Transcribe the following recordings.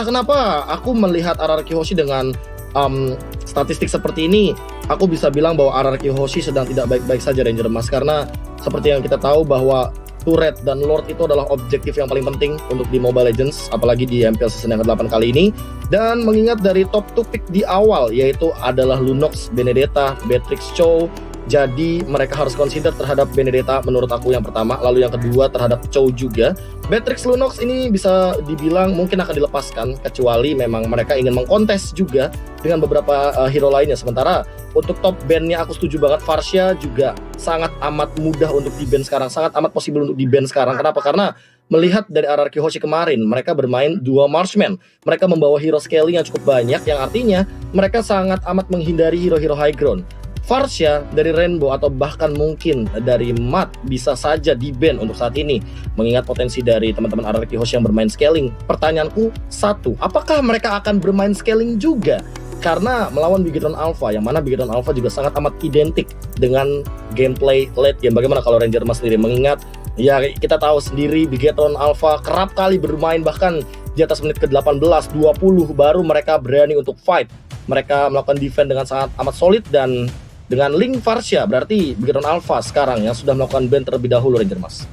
kenapa aku melihat RRQ Hoshi dengan statistik seperti ini, aku bisa bilang bahwa RRQ Hoshi sedang tidak baik-baik saja Ranger Mas, karena seperti yang kita tahu bahwa turret dan lord itu adalah objektif yang paling penting untuk di Mobile Legends, apalagi di MPL season yang ke-8 kali ini. Dan mengingat dari top 2 pick di awal, yaitu adalah Lunox, Benedetta, Beatrix Chow, jadi mereka harus consider terhadap Benedetta menurut aku yang pertama, lalu yang kedua terhadap Chow juga. Beatrix Lunox ini bisa dibilang mungkin akan dilepaskan, kecuali memang mereka ingin mengkontes juga dengan beberapa hero lainnya. Sementara untuk top bandnya aku setuju banget, Varsha juga sangat amat mudah untuk di-ban sekarang, sangat amat possible untuk di-ban sekarang. Kenapa? Karena melihat dari RRQ Hoshi kemarin, mereka bermain dua marksman. Mereka membawa hero scaling yang cukup banyak, yang artinya mereka sangat amat menghindari hero-hero high ground. Varsha dari Rainbow atau bahkan mungkin dari Mat bisa saja di-ban untuk saat ini, mengingat potensi dari teman-teman RRQ Hoshi yang bermain scaling. Pertanyaanku satu, apakah mereka akan bermain scaling juga? Karena melawan Bigetron Alpha, yang mana Bigetron Alpha juga sangat amat identik dengan gameplay late game. Bagaimana kalau Ranger Mas sendiri, mengingat ya kita tahu sendiri Bigetron Alpha kerap kali bermain bahkan di atas menit ke-18, 20 baru mereka berani untuk fight. Mereka melakukan defense dengan sangat amat solid, dan dengan link Varsha berarti Bigetron Alpha sekarang yang sudah melakukan ban terlebih dahulu Ranger Mas.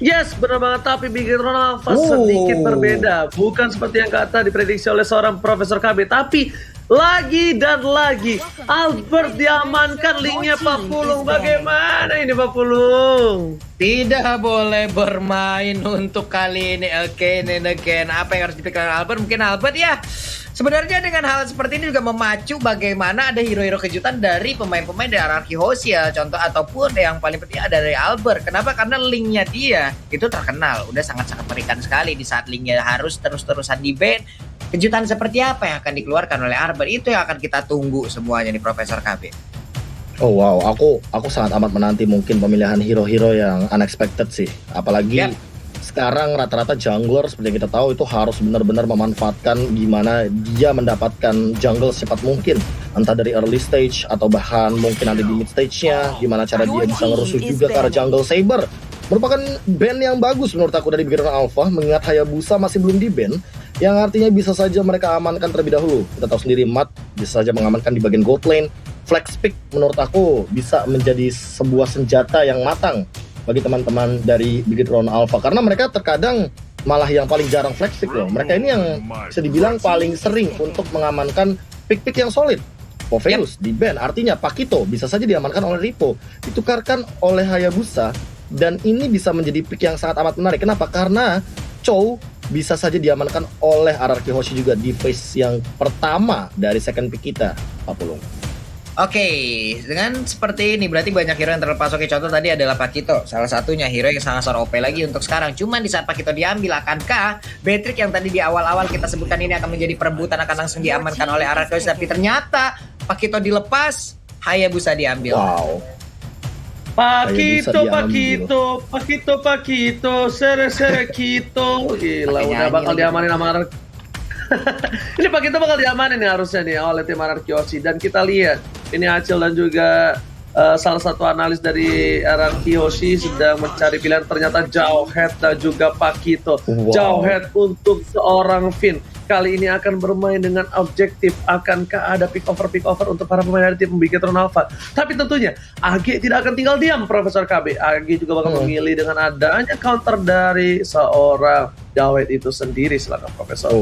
Yes, benar banget, tapi Bigetron Alpha sedikit berbeda. Bukan seperti yang kata diprediksi oleh seorang Profesor KB, tapi lagi dan lagi Albert diamankan linknya Pak Pulung. Bagaimana ini Pak Pulung? Tidak boleh bermain untuk kali ini again and again. Apa yang harus dipikirkan Albert? Mungkin Albert ya sebenarnya dengan hal seperti ini juga memacu bagaimana ada hero-hero kejutan dari pemain-pemain dari RRQ Hoshi ya. Contoh ataupun yang paling penting ada dari Albert. Kenapa? Karena linknya dia itu terkenal. Udah sangat-sangat mengerikan sekali di saat linknya harus terus-terusan di-ban. Kejutan seperti apa yang akan dikeluarkan oleh Albert? Itu yang akan kita tunggu semuanya nih Profesor KB. Oh wow, aku sangat amat menanti mungkin pemilihan hero-hero yang unexpected sih. Apalagi sekarang rata-rata jungler seperti yang kita tahu itu harus benar-benar memanfaatkan gimana dia mendapatkan jungle secepat mungkin, entah dari early stage atau bahkan mungkin ada di mid stage-nya, gimana cara dia bisa ngerusuh juga ke arah jungle Saber. Merupakan ban yang bagus menurut aku dari Bigetron Alpha, mengingat Hayabusa masih belum di-ban, yang artinya bisa saja mereka amankan terlebih dahulu. Kita tahu sendiri Mat bisa saja mengamankan di bagian gold lane. Flex pick menurut aku bisa menjadi sebuah senjata yang matang bagi teman-teman dari Bigetron Alpha, karena mereka terkadang malah yang paling jarang flex pick loh. Mereka ini yang bisa dibilang paling sering untuk mengamankan pick-pick yang solid. Poveus di-ban, artinya Pakito bisa saja diamankan oleh Ripo, ditukarkan oleh Hayabusa, dan ini bisa menjadi pick yang sangat amat menarik. Kenapa? Karena Chow bisa saja diamankan oleh RRQ Hoshi juga di phase yang pertama dari second pick kita, Pak Pulung. Oke, dengan seperti ini berarti banyak hero yang terlepas. Oke, contoh tadi adalah Pakito, salah satunya hero yang sangat OP lagi untuk sekarang. Cuman di saat Pakito diambil, akankah Beatrix yang tadi di awal-awal kita sebutkan ini akan menjadi perebutan, akan langsung diamankan oleh RRQ? Tapi ternyata Pakito dilepas, Hayabusa diambil. Wow. Pakito, sere Kito. Gila, udah bakal diamanin sama RRQ. Ini Pakito bakal diamanin nih harusnya nih oleh tim RRQ Hoshi. Dan kita lihat ini Acil dan juga salah satu analis dari RRQ Hoshi sedang mencari pilihan, ternyata Jauhead dan juga Pakito. Jauhead untuk seorang Finn kali ini akan bermain dengan objektif. Akankah ada pick over untuk para pemain dari tim Bigetron Alpha? Tapi tentunya AG tidak akan tinggal diam, Profesor KB. AG juga bakal memilih dengan adanya counter dari seorang Jauhead itu sendiri. Silakan Profesor.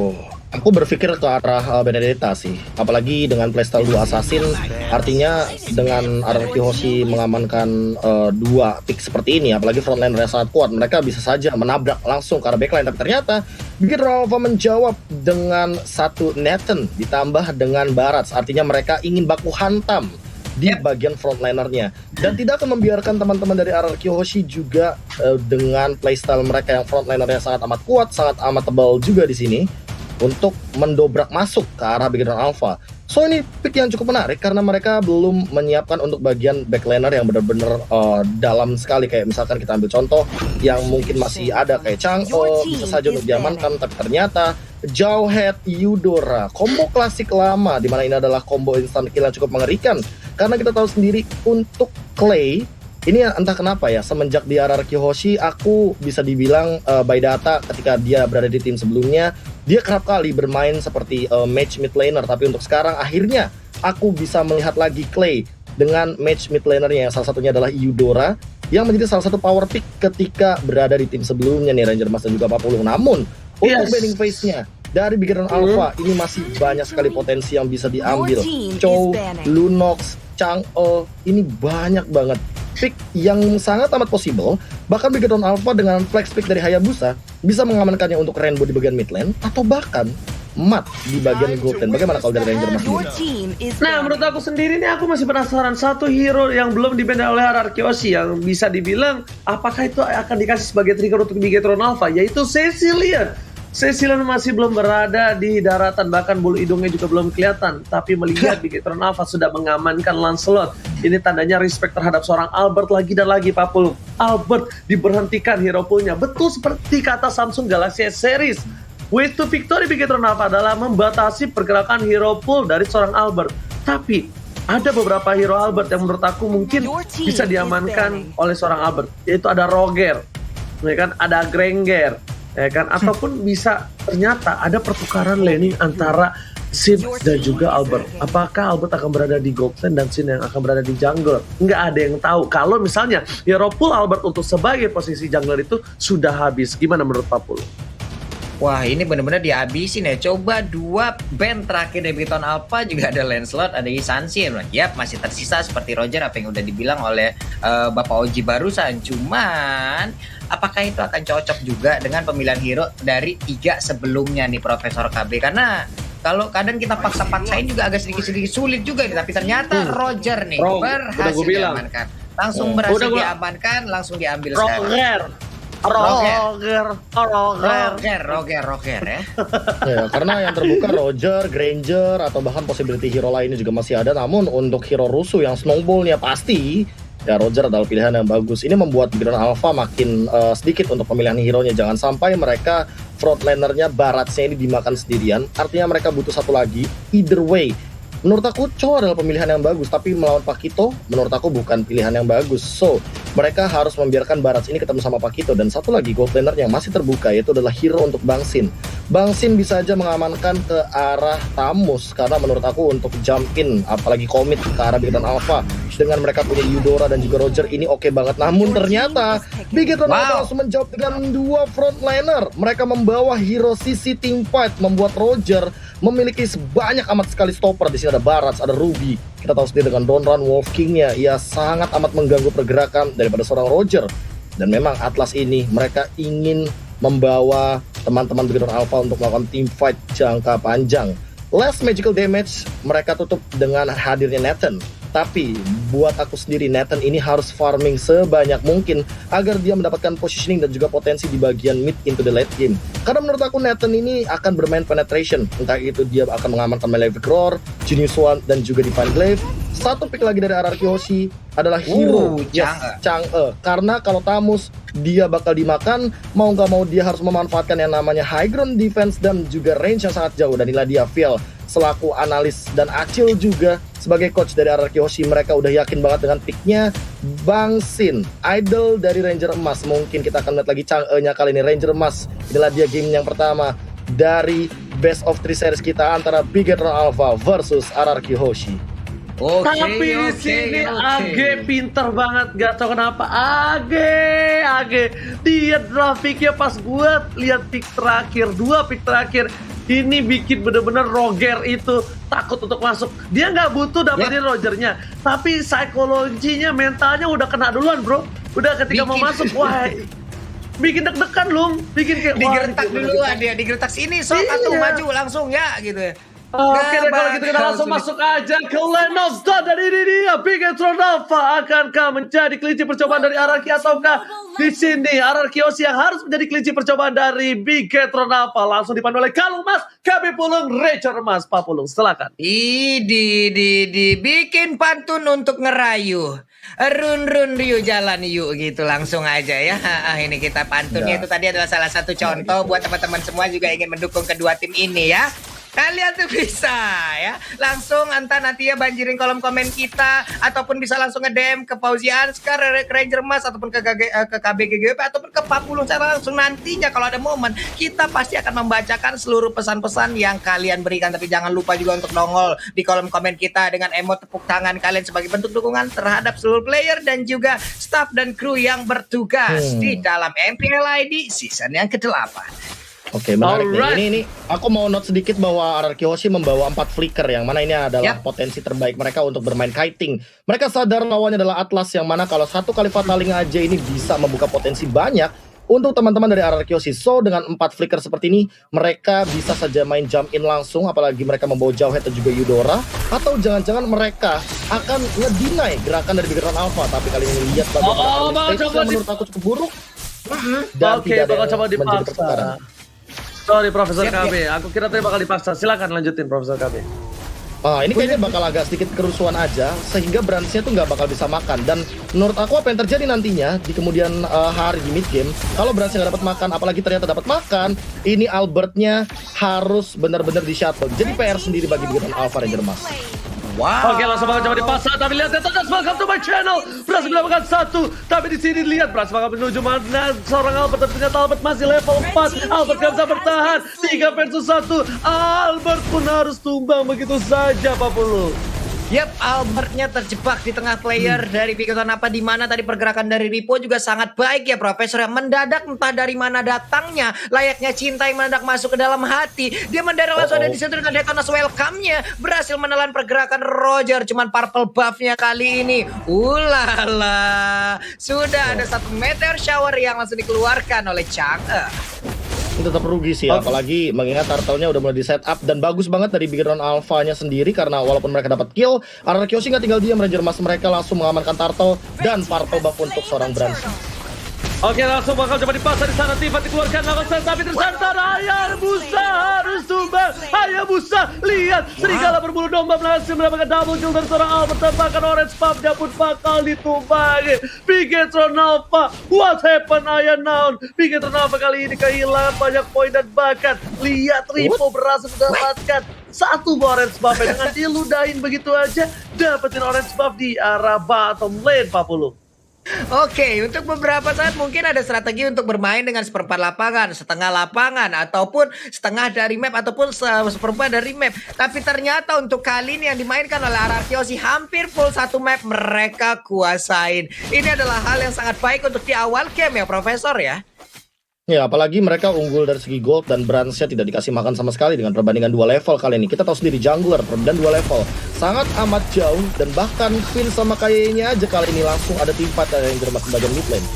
Aku berpikir ke arah Benedetta sih, apalagi dengan playstyle 2 assassin. Artinya dengan RRQ Hoshi mengamankan 2 pick seperti ini, apalagi frontline-nya sangat kuat, mereka bisa saja menabrak langsung ke arah backline. Tapi ternyata Bigetron Alpha menjawab dengan satu Nathan ditambah dengan Barats. Artinya mereka ingin baku hantam di bagian frontlinernya, dan tidak akan membiarkan teman-teman dari RRQ Hoshi juga dengan playstyle mereka yang frontlinernya sangat amat kuat, sangat amat tebal juga di sini, untuk mendobrak masuk ke arah Bigetron Alpha. So ini pick yang cukup menarik karena mereka belum menyiapkan untuk bagian backliner yang benar-benar dalam sekali. Kayak misalkan kita ambil contoh yang mungkin masih ada kayak Chang'e bisa saja untuk diamankan, tapi ternyata Jauhead, Eudora, combo klasik lama, dimana ini adalah combo instant kill yang cukup mengerikan. Karena kita tahu sendiri untuk Clay ini entah kenapa ya, semenjak di RRQ Hoshi aku bisa dibilang by data ketika dia berada di tim sebelumnya dia kerap kali bermain seperti match mid laner, tapi untuk sekarang akhirnya aku bisa melihat lagi Clay dengan match mid lanernya yang salah satunya adalah Eudora yang menjadi salah satu power pick ketika berada di tim sebelumnya nih Ranger Mas dan juga Papuluh. Namun untuk banning phase-nya dari Bigetron Alpha ini masih banyak sekali potensi yang bisa diambil. Chow, Lunox, Chang'e, ini banyak banget pick yang sangat amat possible. Bahkan Bigetron Alpha dengan flex pick dari Hayabusa bisa mengamankannya untuk Rainbow di bagian mid lane atau bahkan Mat di bagian gold lane. Bagaimana kalau dari Ranger Mas? Nah, menurut aku sendiri nih, aku masih penasaran satu hero yang belum di-ban oleh Ararkioshi yang bisa dibilang apakah itu akan dikasih sebagai trigger untuk Bigetron Alpha, yaitu Cecilion. Cecilion masih belum berada di daratan, bahkan bulu hidungnya juga belum kelihatan. Tapi melihat Bigetron Alpha sudah mengamankan Lancelot, ini tandanya respect terhadap seorang Albert lagi dan lagi, Papul. Albert diberhentikan hero poolnya. Betul seperti kata Samsung Galaxy S Series. Way to victory Bigetron Alpha adalah membatasi pergerakan hero pool dari seorang Albert. Tapi ada beberapa hero Albert yang menurut aku mungkin bisa diamankan oleh seorang Albert, yaitu ada Roger, ya kan, ada Granger, ya kan, ataupun bisa ternyata ada pertukaran laning antara Sin dan juga Albert. Apakah Albert akan berada di gold lane dan Sin yang akan berada di jungle? Nggak ada yang tahu. Kalau misalnya hero pool Albert untuk sebagai posisi jungler itu sudah habis, gimana menurut Papul? Wah, ini benar-benar dihabisin ya. Coba 2 band terakhir dari Bigetron Alpha juga ada Lancelot, ada Isansi. Yap, masih tersisa seperti Roger apa yang udah dibilang oleh Bapak Oji barusan. Cuman apakah itu akan cocok juga dengan pemilihan hero dari 3 sebelumnya nih Profesor KB? Karena kalau kadang kita paksa-paksain juga agak sedikit-sedikit sulit juga nih. Tapi ternyata Roger nih berhasil diamankan. Langsung berhasil diamankan, langsung diambil sekarang. Roger ya. Ya, karena yang terbuka Roger, Granger, atau bahkan possibility hero lainnya juga masih ada. Namun untuk hero rusuh yang snowballnya pasti, ya Roger adalah pilihan yang bagus. Ini membuat Bigetron Alpha makin sedikit untuk pemilihan hero-nya. Jangan sampai mereka frontlanernya Baratsnya ini dimakan sendirian. Artinya mereka butuh satu lagi. Either way, menurut aku Cho adalah pemilihan yang bagus, tapi melawan Pakito menurut aku bukan pilihan yang bagus. So, mereka harus membiarkan Barats ini ketemu sama Pakito. Dan satu lagi gold laner yang masih terbuka yaitu adalah hero untuk Bang Sin. Bang Sin bisa aja mengamankan ke arah Tamus, karena menurut aku untuk jump in, apalagi commit ke arah Bigetron Alpha dengan mereka punya Eudora dan juga Roger ini oke banget. Namun ternyata Bigetron Alpha langsung menjawab dengan 2 frontliner. Mereka membawa hero sisi teamfight, membuat Roger memiliki sebanyak amat sekali stopper. Di sini ada Barats, ada Ruby. Kita tahu sendiri dengan Donran Wolf King-nya, ia sangat amat mengganggu pergerakan daripada seorang Roger. Dan memang Atlas ini mereka ingin membawa teman-teman Bigetron Alpha untuk melakukan team fight jangka panjang. Last magical damage mereka tutup dengan hadirnya Nathan. Tapi buat aku sendiri Nathan ini harus farming sebanyak mungkin agar dia mendapatkan positioning dan juga potensi di bagian mid into the late game. Karena menurut aku Nathan ini akan bermain penetration. Entah itu dia akan mengamankan Malefic Roar, Genius One dan juga Divine Glaive. Satu pick lagi dari Ararkioshi adalah hero Chang'e. Karena kalau Tamus dia bakal dimakan, mau nggak mau dia harus memanfaatkan yang namanya high ground defense dan juga range yang sangat jauh. Dan inilah dia Phil selaku analis dan Acil juga sebagai coach dari Ararkioshi. Mereka udah yakin banget dengan picknya Bang Sin, idol dari Ranger Emas. Mungkin kita akan lihat lagi Chang'e-nya kali ini. Ranger Emas, inilah dia game yang pertama dari best of 3 series kita antara Bigetron Alpha versus Ararkioshi. Tapi di sini Age pinter banget, gak tau kenapa Age dia draft picknya pas gue lihat pick terakhir, 2 pick terakhir ini bikin bener-bener Roger itu takut untuk masuk. Dia nggak butuh dapetin Rogernya, tapi psikologinya, mentalnya udah kena duluan bro. Udah ketika mau masuk, wah bikin deg-degan loh, bikin kayak digertak duluan dia, digertak sini sok atau maju langsung ya gitu ya. Oke deh, kalau gitu kita langsung masuk aja ke Lane of Dawn. Dan ini dia Bigetron Alpha. Akankah menjadi kelinci percobaan dari Ararki, ataukah di sini Ararkioshi yang harus menjadi kelinci percobaan dari Bigetron Alpha? Langsung dipandu oleh Kalung Mas, KB Pulung, Ranger Mas, Pak Pulung, silakan. Bikin pantun untuk ngerayu. Run Ryu jalan yuk gitu langsung aja ya. Ini kita pantunnya itu tadi adalah salah satu contoh buat teman-teman semua juga ingin mendukung kedua tim ini ya. Kalian tuh bisa ya langsung entah nanti ya banjirin kolom komen kita ataupun bisa langsung nge-DM ke Fauzi Anskar, ke Ranger Mas ataupun ke KBGGP ataupun ke Papulung secara langsung nantinya kalau ada momen kita pasti akan membacakan seluruh pesan-pesan yang kalian berikan. Tapi jangan lupa juga untuk nongol di kolom komen kita dengan emot tepuk tangan kalian sebagai bentuk dukungan terhadap seluruh player dan juga staff dan kru yang bertugas di dalam MPL ID season yang ke-8. Oke, menarik Alright. nih. Ini aku mau note sedikit bahwa RRQ Hoshi membawa 4 flicker yang mana ini adalah Yap. potensi terbaik mereka untuk bermain kiting. Mereka sadar lawannya adalah Atlas yang mana kalau satu kali fataling aja ini bisa membuka potensi banyak untuk teman-teman dari RRQ Hoshi. So dengan 4 flicker seperti ini mereka bisa saja main jump in langsung, apalagi mereka membawa Jawhead dan juga Eudora, atau jangan-jangan mereka akan ngedinai gerakan dari Bigger Alpha. Tapi kali ini lihat bagaimana bakal stage coba yang menurut aku cukup buruk dan Oke, tidak ada bakal yang coba menjadi dipaksa. pertukaran. Sorry Profesor Siap, KB, aku kira tadi bakal dipaksa. Silakan lanjutin Profesor KB. Ini kayaknya bakal agak sedikit kerusuhan aja sehingga Brands-nya tuh nggak bakal bisa makan. Dan menurut aku apa yang terjadi nantinya di kemudian hari di mid game, kalau Brands-nya nggak dapat makan, apalagi ternyata dapat makan, ini Albert-nya harus benar-benar di shutdown. Jadi PR sendiri bagi Bigger Alpha Ranger Mas. Wow. Oke, langsung bakal coba dipaksa, tapi lihat ya, Todas, welcome to my channel. Berhasil mendapatkan 1, tapi di sini lihat berhasil bakal menuju mana seorang Albert, tapi ternyata Albert masih level 4. Albert gak bisa bertahan, 3 versus 1. Albert pun harus tumbang begitu saja, Pak Pulu. Yap, Albertnya terjebak di tengah player dari Bigger apa di mana tadi pergerakan dari Ripo juga sangat baik ya Profesor, yang mendadak entah dari mana datangnya layaknya cinta yang mendadak masuk ke dalam hati. Dia mendadak langsung ada di situ dengan Detonas welcome-nya, berhasil menelan pergerakan Roger, cuman purple buff-nya kali ini. Ulala, sudah ada satu meteor shower yang langsung dikeluarkan oleh Chang'e. Ini tetap rugi sih, apalagi mengingat turtle-nya udah mulai di setup dan bagus banget dari Bigger Alpha-nya sendiri karena walaupun mereka dapat kill, RRQ Hoshi nggak tinggal diam, Ranger Mas mereka langsung mengamankan turtle dan purple buff untuk seorang Brands. Oke, langsung bakal coba dipaksa di sana. Tifa dikeluarkan langsung, tapi tersantar. Hayabusa harus tumbang. Hayabusa, lihat serigala berbulu domba berhasil mendapatkan double kill dari seorang Albert. Bahkan orange puff-nya pun bakal ditumbangi. Bigetron Alpha, what happened Aya Naun? Bigetron Alpha kali ini kehilangan banyak poin dan bahkan lihat Ripo berhasil mendapatkan satu orange buff dengan diludahin begitu aja, dapetin orange buff di arah bottom lane, Pak Pulu. Oke, untuk beberapa saat mungkin ada strategi untuk bermain dengan seperempat lapangan, setengah lapangan, ataupun setengah dari map, ataupun seperempat dari map. Tapi ternyata untuk kali ini yang dimainkan oleh RRQ Hoshi hampir full satu map mereka kuasain. Ini adalah hal yang sangat baik untuk di awal game ya Profesor ya. Ya, apalagi mereka unggul dari segi gold dan Brands-nya tidak dikasih makan sama sekali dengan perbandingan 2 level kali ini. Kita tahu sendiri jungler perbedaan 2 level sangat amat jauh dan bahkan Finn sama kayaknya aja kali ini langsung ada tim 4 yang bermain bagian mid lane.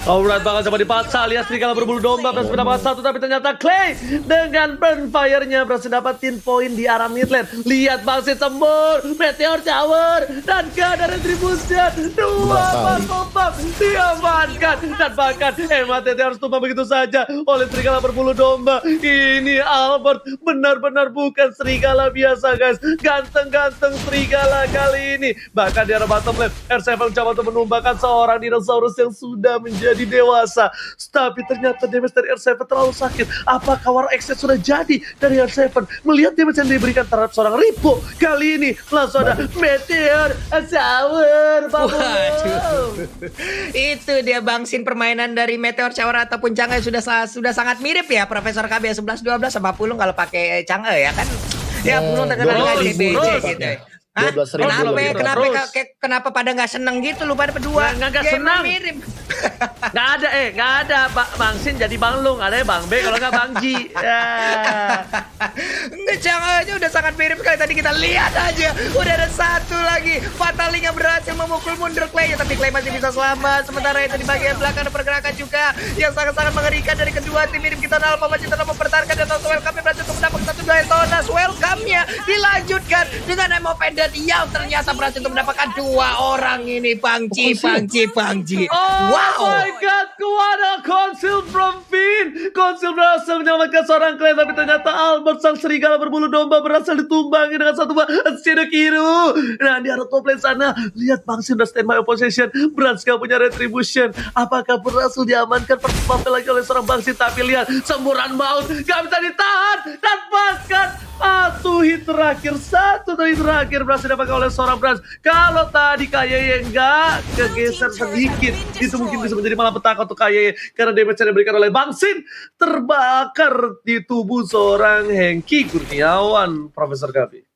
Alright, bakal coba dipaksa. Lihat serigala berbulu domba berhasil mendapatkan satu, tapi ternyata Clay dengan burn fire-nya berhasil dapatin poin di arah mid lane. Lihat Bangsit sembur, Meteor Shower, dan gak ada retribution. 2 pop-up diamankan. Dan bahkan MATT harus tumbang begitu saja oleh serigala berbulu domba. Ini Albert benar-benar bukan serigala biasa, guys. Ganteng-ganteng serigala kali ini. Bahkan di arah bottom lane, R7 mencoba untuk menumbangkan seorang dinosaurus yang sudah menjadi dewasa. Tapi ternyata damage dari R7 terlalu sakit. Apakah War Exit sudah jadi dari R7? Melihat damage yang diberikan terhadap seorang Ripo, kali ini langsung ada Meteor Shower. Waduh. Itu dia Bangsin permainan dari Meteor Shower ataupun Chang'e sudah sangat mirip ya Profesor KB 11-12 sama Pulung kalau pakai Chang'e ya kan. Ya Pulung terkenal dengan CBC gitu. Hah? 12.000 Kenapa pada nggak seneng gitu lu pada berdua? Nggak Ya, senang. emang mirip. Nggak ada Bang Sin jadi Bang Lung, ada Bang B kalau nggak Bang Ji. Ya. Enggak, Chang'e aja udah sangat mirip kali tadi kita lihat aja. Udah ada satu lagi. Fataling yang berhasil memukul mundur Clay, tapi Clay masih bisa selamat. Sementara itu di bagian belakang ada pergerakan juga yang sangat-sangat mengerikan dari kedua tim. Mirip kita Alpha masih tetap mempertahankan dan welcome berhasil untuk mendapatkan satu Detonas. Welcome-nya dilanjutkan dengan Emo Pendant yang ternyata berhasil untuk mendapatkan 2 orang ini. Bangji. Oh Wow. my god, kuada Conceal from Finn. Conceal berhasil menyelamatkan seorang Clay, tapi ternyata Albert sang serigala berbulu domba berhasil ditumbangi dengan satu Shidokiru. Nah, di arah top lane sana, lihat Bang Sin udah standby opposition. Brands gak punya retribution. Apakah berhasil diamankan pertama lagi oleh seorang Bang Sin? Tapi lihat, semburan maut gak bisa ditahan. Dan bahkan hit terakhir berhasil didapatkan oleh seorang Brans. Kalau tadi KYY enggak kegeser sedikit, itu mungkin bisa menjadi malapetaka untuk KYY karena damage yang diberikan oleh Bang Sin terbakar di tubuh seorang Hengki Kurniawan, Profesor Gabi.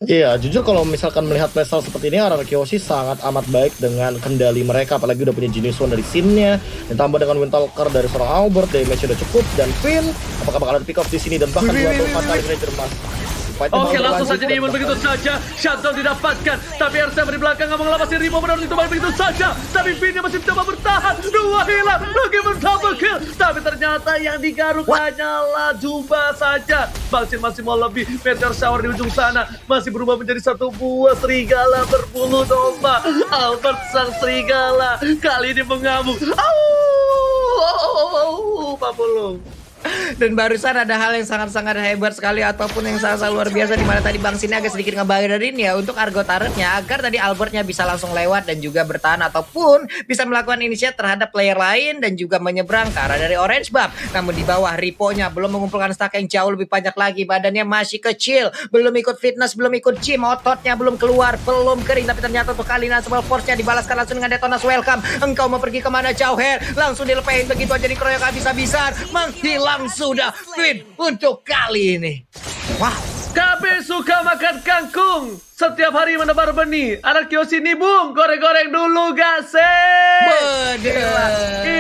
Iya, jujur kalau misalkan melihat playstyle seperti ini, RRQ Hoshi sangat amat baik dengan kendali mereka, apalagi udah punya Genius One dari Sin-nya, ditambah dengan Windtalker dari seorang Albert, damage udah cukup, dan Finn, apakah bakal ada pick off di sini, dan bahkan 24 kali Ranger Mas. Oke, langsung saja diimun begitu saja. Shutdown didapatkan, tapi R7 di belakang nggak mengelapasi Rimo benar itu begitu saja. Tapi Finn masih mencoba bertahan. 2 hilang, bagaimana double kill. Tapi ternyata yang digaruk hanyalah Juba saja. Bang Sin masih mau lebih. Meteor Shower di ujung sana masih berubah menjadi satu buah serigala berbulu domba. Albert sang serigala kali ini mengamuk. Pak Pulung. Dan barusan ada hal yang sangat-sangat hebat sekali ataupun yang sangat-sangat luar biasa, di mana tadi Bang Sin agak sedikit ngebayarin ya untuk Argo Turret-nya agar tadi Albertnya bisa langsung lewat dan juga bertahan ataupun bisa melakukan initiate terhadap player lain dan juga menyeberang ke arah dari Orange Buff. Namun di bawah Ripo-nya belum mengumpulkan stack yang jauh lebih banyak lagi, badannya masih kecil, belum ikut fitness, belum ikut gym, ototnya belum keluar, belum kering, tapi ternyata untuk kali ini Asmal Force-nya dibalaskan langsung dengan Detonas Welcome. Engkau mau pergi kemana jauh Her? Langsung dilepain begitu aja dikeroyok habis-habisan, menghilang sudah Finn untuk kali ini. Wow. KB suka makan kangkung. Setiap hari menebar benih. Anak kios ini bung, goreng-goreng dulu gak sih? Bener.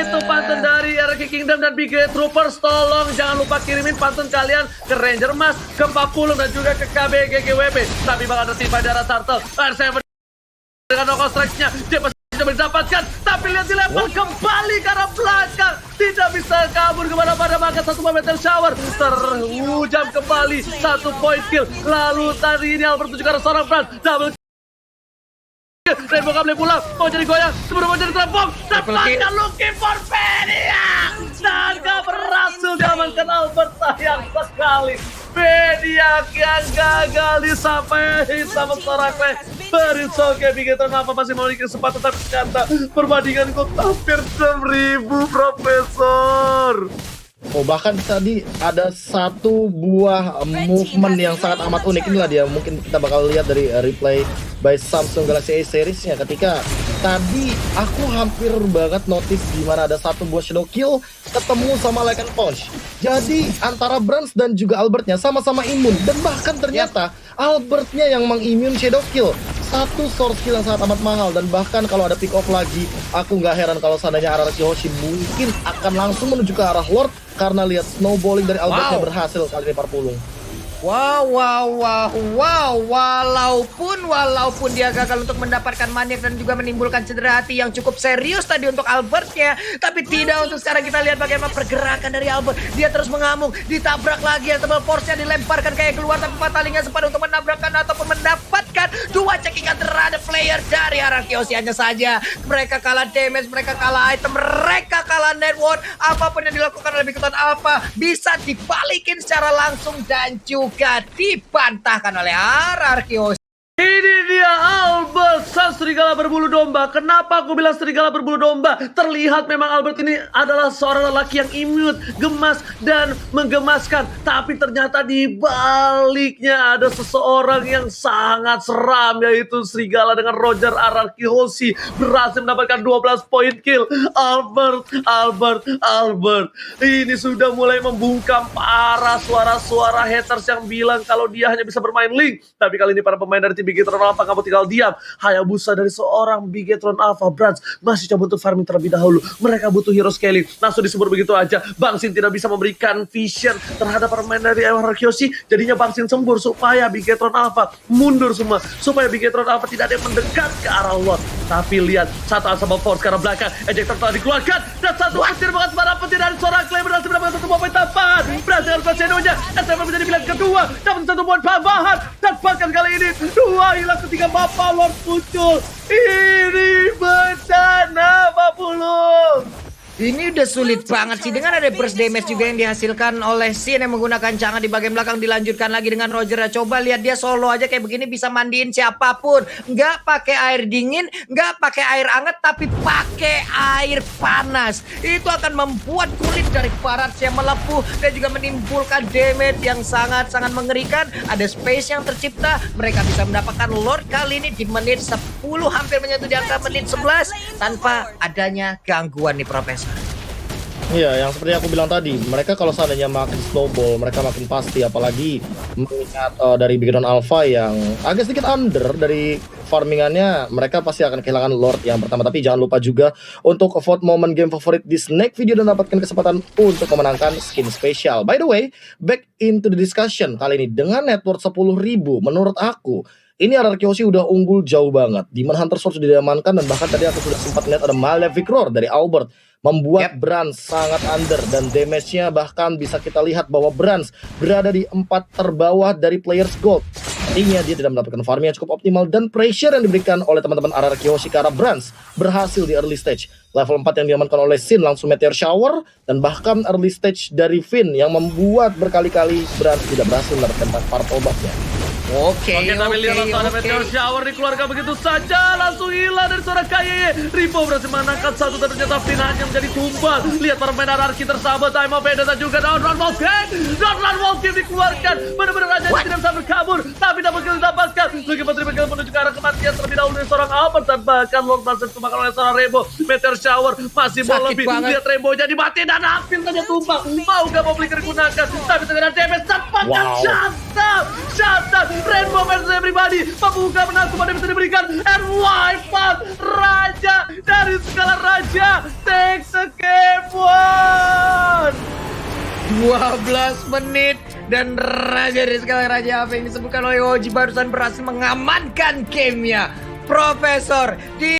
Itu pantun dari RK Kingdom dan Big Red Troopers. Tolong jangan lupa kirimin pantun kalian ke Ranger Mas, ke Papulung dan juga ke KB GGWP. Tapi bakal tertimpa darah Turtle. R7 dengan Noko Strikes-nya. Dia pasti sudah mendapatkan. Tapi lihat dilempar kembali ke arah belakang. Tidak bisa kabur kemana-mana, maka satu Meteor Shower terhujam kembali, 1 point kill. Lalu tadi ini Albert menuju ke arah seorang Brand, double kill. Rainbow Cup pulang, mau jadi goyang, sebelum mau jadi telepon, dapatkan looking for Pedia. Dan gak berhasil diamankan Albert, sayang sekali. Pedia yang gagal disampaikan sama seorang Clay. Beritsoke Bigetron apa masih memiliki kesempatan, tapi ternyata perbandingan kok hampir 6.000 Profesor. Oh, bahkan tadi ada satu buah movement yang sangat amat unik. Inilah dia, mungkin kita bakal lihat dari replay by Samsung Galaxy A series-nya, ketika tadi aku hampir banget notice gimana ada satu buah shadow kill ketemu sama Like and Punch. Jadi antara Brans dan juga Albertnya sama-sama imun, dan bahkan ternyata Albertnya yang mengimun shadow kill. Satu source kill yang sangat amat mahal, dan bahkan kalau ada pick off lagi, aku nggak heran kalau seandainya RRQ Hoshi mungkin akan langsung menuju ke arah Lord karena lihat snowballing dari Albertnya berhasil kali ini Parpulung. Wow, walaupun dia gagal untuk mendapatkan maniak dan juga menimbulkan cedera hati yang cukup serius tadi untuk Albertnya, tapi tidak untuk sekarang. Kita lihat bagaimana pergerakan dari Albert. Dia terus mengamuk, ditabrak lagi, tebal force-nya dilemparkan kayak keluar, tapi Fatalingnya sempat untuk menabrakkan ataupun mendapatkan 2 cekikan terhadap player dari RRQ Hoshi. Hanya saja mereka kalah damage, mereka kalah item, mereka kalah network. Apapun yang dilakukan oleh Bigetron Alpha bisa dibalikin secara langsung dan juga dibantahkan oleh RRQ Hoshi. Ini dia Albert, sang serigala berbulu domba. Kenapa aku bilang serigala berbulu domba? Terlihat memang Albert ini adalah seorang lelaki yang imut, gemas, dan menggemaskan. Tapi ternyata di baliknya ada seseorang yang sangat seram, yaitu serigala dengan Roger RRQ Hoshi. Berhasil mendapatkan 12 point kill. Albert. Ini sudah mulai membungkam para suara-suara haters yang bilang kalau dia hanya bisa bermain Link. Tapi kali ini para pemain dari tim Bigetron Alpha kamu tinggal diam. Hayabusa dari seorang Bigetron Alpha Brands masih coba untuk farming terlebih dahulu. Mereka butuh hero scaling, langsung disebut begitu aja. Bang Sin tidak bisa memberikan vision terhadap permain dari RRQ Hoshi. Jadinya Bang Sin sembur supaya Bigetron Alpha mundur semua, supaya Bigetron Alpha tidak ada yang mendekat ke arah Lord. Tapi lihat, satu Asaba Force ke arah belakang, ejector telah dikeluarkan, dan satu petir banget para petir dari seorang Clay berhasil mendapatkan 1 poin tambahan. Berhasil Pasenonya, SM menjadi pilihan kedua, dapat 1 poin tambahan, dan bahkan kali ini 2 hilang ketika Bapak Lord muncul. Ini bencana, Pak Pulung. Ini udah sulit banget sih dengan ada burst damage juga yang dihasilkan oleh Sin yang menggunakan cangan di bagian belakang, dilanjutkan lagi dengan Roger. Coba lihat dia solo aja kayak begini bisa mandiin siapapun. Nggak pakai air dingin, nggak pakai air anget, tapi pakai air panas. Itu akan membuat kulit dari Barats yang melepuh dan juga menimbulkan damage yang sangat-sangat mengerikan. Ada space yang tercipta, mereka bisa mendapatkan Lord kali ini di menit 10, hampir menyentuh di angka menit 11 tanpa adanya gangguan nih Profesor. Iya, yang seperti aku bilang tadi, mereka kalau seandainya makin snowball, mereka makin pasti, apalagi mengingat dari background Alpha yang agak sedikit under dari farmingannya, mereka pasti akan kehilangan Lord yang pertama. Tapi jangan lupa juga untuk vote momen game favorit di Snake Video dan dapatkan kesempatan untuk memenangkan skin spesial. By the way, back into the discussion kali ini dengan net worth 10.000, menurut aku ini RRQ Hoshi udah unggul jauh banget. Demon Hunter Sword sudah diamankan dan bahkan tadi aku sudah sempat lihat ada Malefic Roar dari Albert membuat Brands sangat under dan damage-nya bahkan bisa kita lihat bahwa Brands berada di 4 terbawah dari players gold. Artinya dia tidak mendapatkan farming yang cukup optimal dan pressure yang diberikan oleh teman-teman RRQ Hoshi karena Brands berhasil di early stage. Level 4 yang diamankan oleh Sin langsung Meteor Shower dan bahkan early stage dari Finn yang membuat berkali-kali Brands tidak berhasil mendapatkan part obatnya. Oke, tapi lihat langsung ada Meteor Shower dikeluarkan begitu saja, langsung hilang dari seorang KYY. Ripo berhasil menangkap satu, tapi ternyata Finn hanya menjadi tumbal. Lihat para pemain RRQ tersahabat, Time of Vendetta juga Downland Wolfgang dikeluarkan. Benar-benar Raja tidak bisa berkabur, tapi dapat kill didapatkan. Luki Patri bakal menuju ke arah kematian terlebih dahulu dari seorang Albert dan bahkan Lord Marcel dimakan oleh seorang Rainbow. Meteor Shower masih mau lebih. Lihat Rainbow-nya dimati dan Apil saja tumbang. Mau gak mau Flicker digunakan, tapi ternyata damage dapatkan. Shut up. Rainbow versus everybody, pembuka menang semua bisa diberikan and wipe out Raja dari segala raja takes a game one. 12 menit dan Raja dari segala raja apa yang disebutkan oleh Oji barusan berhasil mengamankan gamenya Profesor di